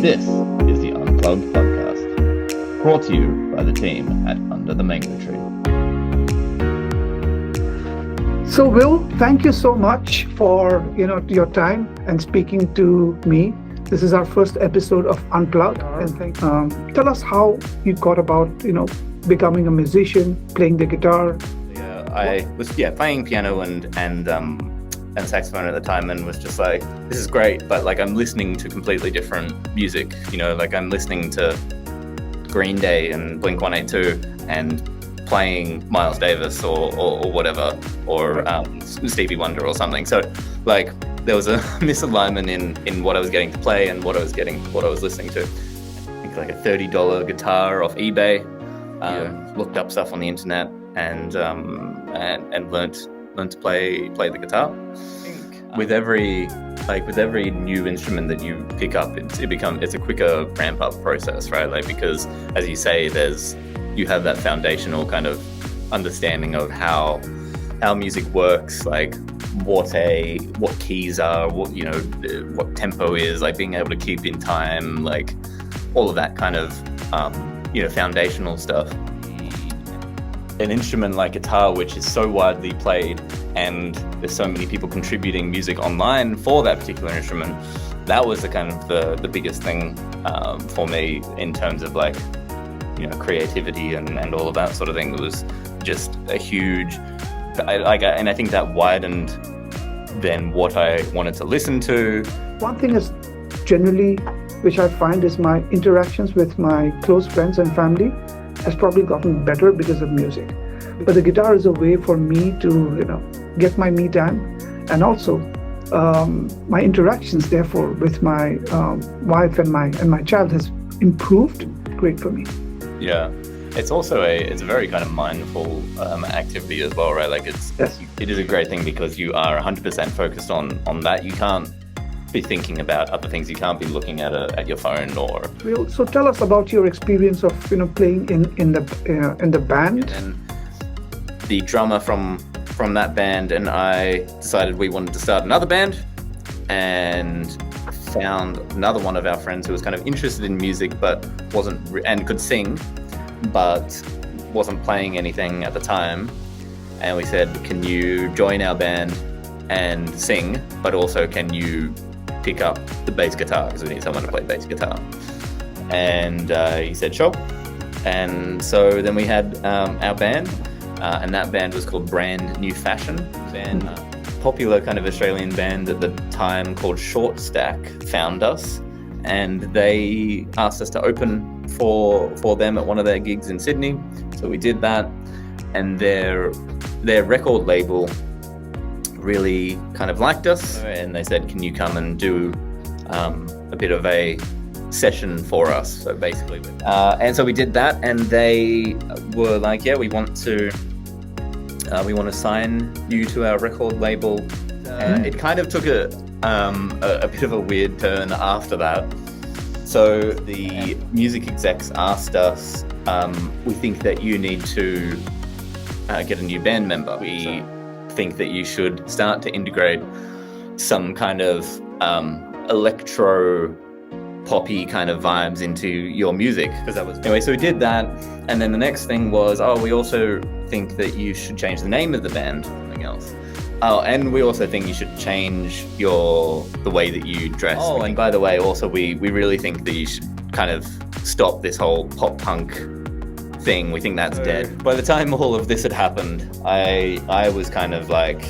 This is the Unplugged podcast, brought to you by the team at Under the Mango Tree. So, Will, thank you so much for your time and speaking to me. This is our first episode of Unplugged, and tell us how you got about becoming a musician, playing the guitar. I was playing piano and saxophone at the time, and was just like, this is great, but like I'm listening to completely different music. Like I'm listening to Green Day and Blink-182 and playing Miles Davis or whatever, or Stevie Wonder or something. So like there was a misalignment in what I was getting to play and what I was listening to. I think like a $30 guitar off eBay. Looked up stuff on the internet and learned to play the guitar. With every new instrument that you pick up, it's a quicker ramp up process, right? Like, because as you say, you have that foundational kind of understanding of how music works, like what keys are, what tempo is, like being able to keep in time, like all of that kind of foundational stuff. An instrument like guitar, which is so widely played and there's so many people contributing music online for that particular instrument, that was the kind of the biggest thing for me in terms of like creativity and all of that sort of thing. It was just a huge and I think that widened then what I wanted to listen to. One thing is generally which I find is my interactions with my close friends and family has probably gotten better because of music. But the guitar is a way for me to, get my me time, and also my interactions, therefore, with my wife and my child has improved. Great for me. Yeah, it's also it's a very kind of mindful activity as well, right? Like it is a great thing because you are 100% focused on that. You can't be thinking about other things. You can't be looking at your phone or. So tell us about your experience of playing in the band. And the drummer from that band and I decided we wanted to start another band, and found another one of our friends who was kind of interested in music but and could sing but wasn't playing anything at the time, and we said, can you join our band and sing, but also can you pick up the bass guitar because we need someone to play bass guitar? And he said sure. And so then we had our band, and that band was called Brand New Fashion. And popular kind of Australian band at the time called Short Stack found us, and they asked us to open for them at one of their gigs in Sydney. So we did that, and their record label really kind of liked us, and they said, can you come and do a bit of a session for us? So basically, and so we did that, and they were like, yeah, we want to sign you to our record label. It kind of took a bit of a weird turn after that. So the music execs asked us, we think that you need to get a new band member. We think that you should start to integrate some kind of electro poppy kind of vibes into your music. Anyway, so we did that, and then the next thing was, we also think that you should change the name of the band, something else. And we also think you should change the way that you dress. And by the way, also we really think that you should kind of stop this whole pop punk thing. We think that's dead. By the time all of this had happened, I was kind of like,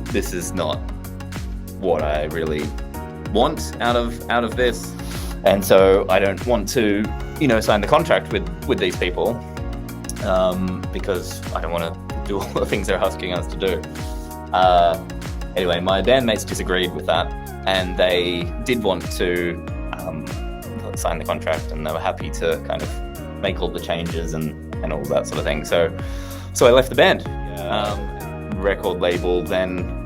this is not what I really want out of this, and so I don't want to sign the contract with these people, because I don't want to do all the things they're asking us to do. Anyway, my bandmates disagreed with that, and they did want to sign the contract, and they were happy to kind of make all the changes and all that sort of thing. So I left the band. Record label then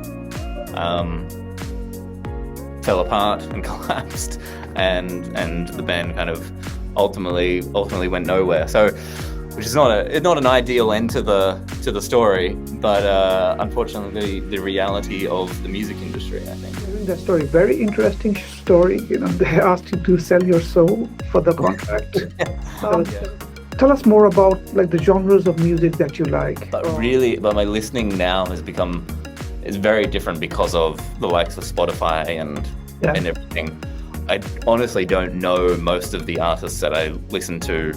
fell apart and collapsed, and the band kind of ultimately went nowhere. So which is not an ideal end to the story, but unfortunately the reality of the music industry, I think. Hearing that story, very interesting story. They asked you to sell your soul for the contract. Tell us more about like the genres of music that you like. But my listening now is very different because of the likes of Spotify and everything. I honestly don't know most of the artists that I listen to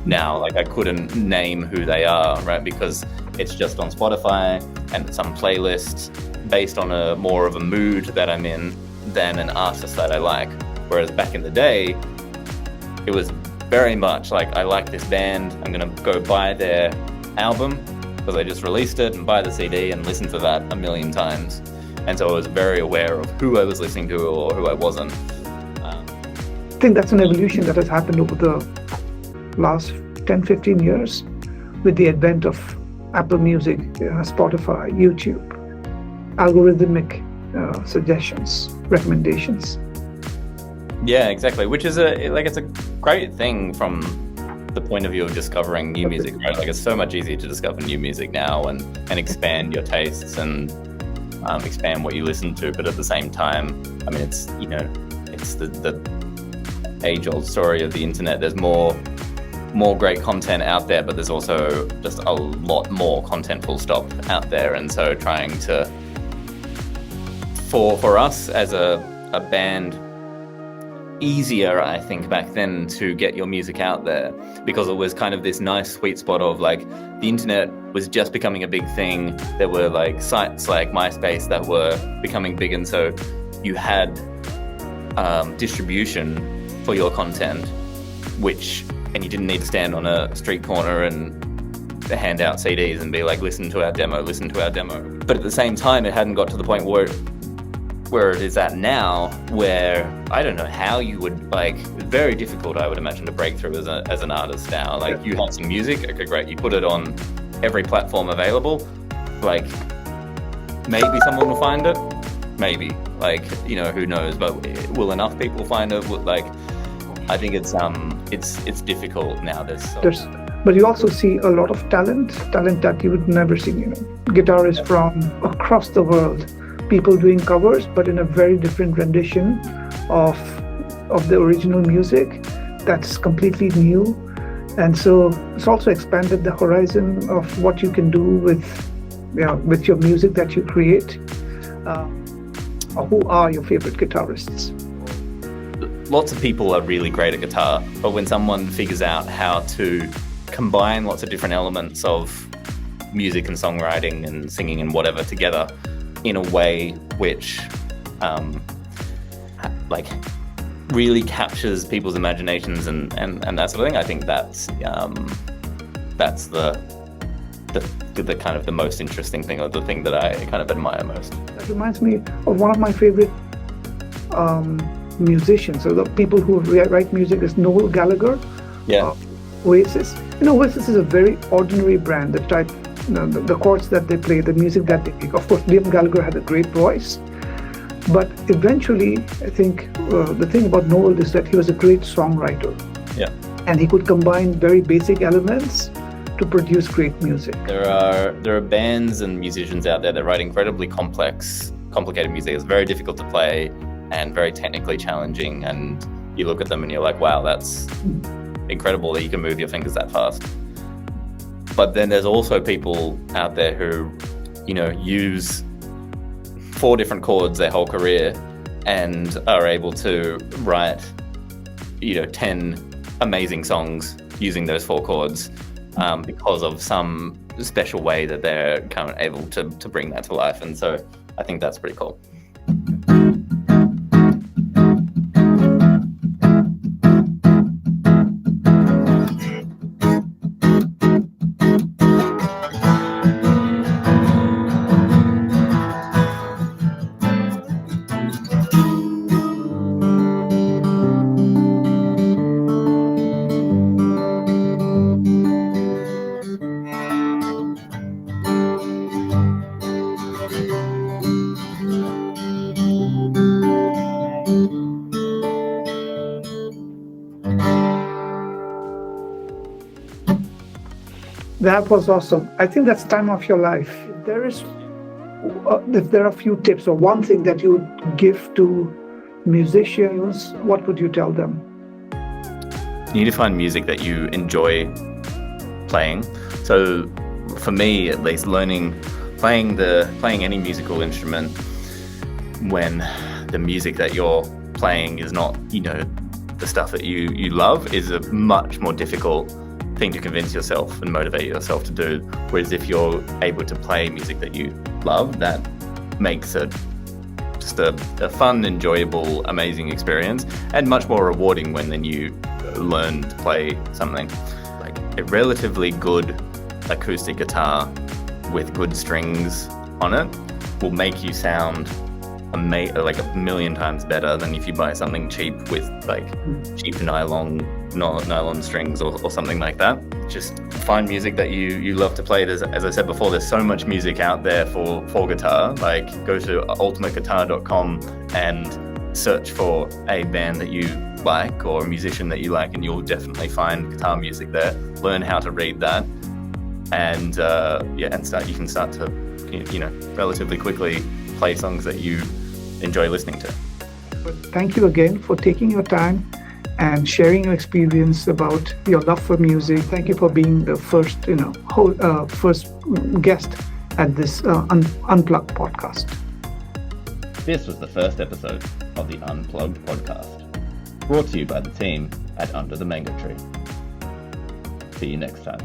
now. Like I couldn't name who they are, right? Because it's just on Spotify and it's on playlists based on a more of a mood that I'm in than an artist that I like. Whereas back in the day, it was very much like, I like this band, I'm gonna go buy their album because they just released it, and buy the CD and listen to that a million times. And so I was very aware of who I was listening to or who I wasn't. I think that's an evolution that has happened over the last 10-15 years with the advent of Apple Music, Spotify, YouTube, algorithmic suggestions, recommendations. Yeah, exactly. Which is it's a great thing from the point of view of discovering new music, right? Like it's so much easier to discover new music now and expand your tastes and expand what you listen to. But at the same time, I mean, it's the age-old story of the internet. There's more great content out there, but there's also just a lot more content full stop out there. And so trying to, for us as a band, easier, I think, back then to get your music out there, because it was kind of this nice sweet spot of like the internet was just becoming a big thing. There were like sites like MySpace that were becoming big, and so you had distribution for your content, and you didn't need to stand on a street corner and hand out CDs and be like, listen to our demo. But at the same time, it hadn't got to the point where it is at now, where I don't know how you would, like, very difficult, I would imagine, to break through as an artist now. Like, you have some music, okay, great, you put it on every platform available, like, maybe someone will find it, maybe, like, who knows, but will enough people find it? Like, I think it's difficult now. But you also see a lot of talent that you would never see, guitarists from across the world, people doing covers, but in a very different rendition of the original music that's completely new. And so it's also expanded the horizon of what you can do with your music that you create. Who are your favorite guitarists? Lots of people are really great at guitar, but when someone figures out how to combine lots of different elements of music and songwriting and singing and whatever together in a way which really captures people's imaginations and that sort of thing, I think that's the kind of the most interesting thing, or the thing that I kind of admire most. That reminds me of one of my favorite musicians. So the people who write music is Noel Gallagher. Yeah. Oasis. Oasis is a very ordinary brand. The type, the chords that they play, the music that they make. Of course, Liam Gallagher had a great voice, but eventually, I think the thing about Noel is that he was a great songwriter. Yeah. And he could combine very basic elements to produce great music. There are bands and musicians out there that write incredibly complicated music. It's very difficult to play and very technically challenging, and you look at them and you're like, wow, that's incredible that you can move your fingers that fast. But then there's also people out there who, use 4 different chords their whole career and are able to write, 10 amazing songs using those 4 chords because of some special way that they're kind of able to bring that to life. And so I think that's pretty cool. That was awesome. I think that's time of your life. If there are a few tips or one thing that you would give to musicians, what would you tell them? You need to find music that you enjoy playing. So for me, at least, playing any musical instrument when the music that you're playing is not, the stuff that you love, is a much more difficult thing to convince yourself and motivate yourself to do. Whereas if you're able to play music that you love, that makes it just a fun, enjoyable, amazing experience, and much more rewarding when then you learn to play something. Like a relatively good acoustic guitar with good strings on it will make you sound like a million times better than if you buy something cheap with cheap nylon strings or something like that. Just find music that you love to play. As I said before, there's so much music out there for guitar. Like, go to ultimateguitar.com and search for a band that you like or a musician that you like, and you'll definitely find guitar music there. Learn how to read that, and you can start to relatively quickly play songs that you enjoy listening to. Thank you again for taking your time and sharing your experience about your love for music. Thank you for being the first, first guest at this Unplugged podcast. This was the first episode of the Unplugged podcast, brought to you by the team at Under the Mango Tree. See you next time.